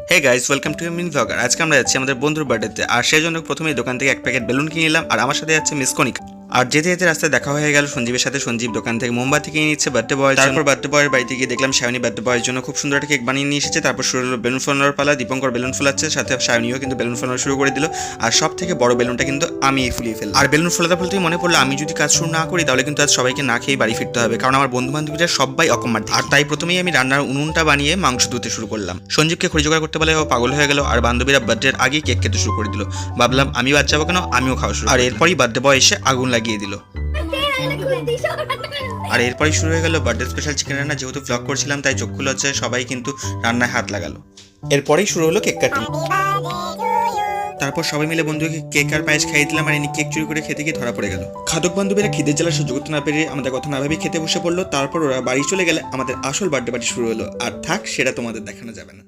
Hey guys, welcome to mini blogger. আজকে আমরা যাচ্ছি আমাদের বন্ধুর বার্থডেতে, আর সেই জন্য প্রথমে দোকান থেকে এক প্যাকেট বেলুন কিনে নিলাম। আর আমার সাথে যাচ্ছে মিস কনিকা। আর যেতে যেতে রাস্তায় দেখা হয়ে গেল সঞ্জীবের সাথে। সঞ্জীব দোকান থেকে মোমবাতি কিনে নিচ্ছে বার্থডে বয়। তারপর বার্থডে বয়ের বাড়িতে গিয়ে দেখলাম সায়নী বার্থডে বয়ের জন্য খুব সুন্দর একটা কেক বানিয়ে নিয়ে এসেছে। তারপর শুরু হলো বেলুন ফোলানোর পালা। দীপঙ্কর বেলুন ফোলাচ্ছে, সাথে সায়নীও কিন্তু বেলুন ফোলানো শুরু করে দিল। আর সব থেকে বড় বেলুনটা কিন্তু আমি ফুলিয়ে ফেললাম। আর বেলুন ফোলাতে ফেলতেই মনে পড়লো, আমি যদি কাজ শুরু না করি তাহলে কিন্তু আজ সবাইকে না খেয়ে বাড়ি ফিরতে হবে, কারণ আমার বন্ধু বান্ধবীরা সবাই অকম্মার। আর তাই প্রথমেই আমি রান্নার উনুনটা বানিয়ে মাংস ধুতে শুরু করলাম। সঞ্জীবকে খড়ি জোগাড় করতে বলে ও পাগল হয়ে গেল। আর বান্ধবীরা বার্থডের আগেই কেক খেতে শুরু করে দিল। ভাবলাম আমি বাদ যাবো কেন, আমিও খাওয়া শুরু। আর এরপরই বার্থডে বয় এসে আগুন লাগিয়ে দিল। আর এরপরই শুরু হয়ে গেল বার্থডে স্পেশাল চিকেন রান্না। যেহেতু ব্লগ করছিলাম তাই চক্ষু লজ্জায় সবাই কিন্তু রান্নায় হাত লাগালো। এরপরেই শুরু হলো কেক কাটিং। তারপর সবাই মিলে বন্ধুকে কেক আর পায়েস খাইয়ে দিলাম। আর ইনি কেক চুরি করে খেতে গিয়ে ধরা পড়ে গেল। খাদক বান্ধবীরা খিদের জ্বালা সহ্য করতে না পেরে আমাদের কথা না ভেবে খেতে বসে পড়লো। তারপর ওরা বাড়ি চলে গেলে আমাদের আসল বার্থডে পার্টি শুরু হলো। আর থাক, সেটা তোমাদের দেখানো যাবে না।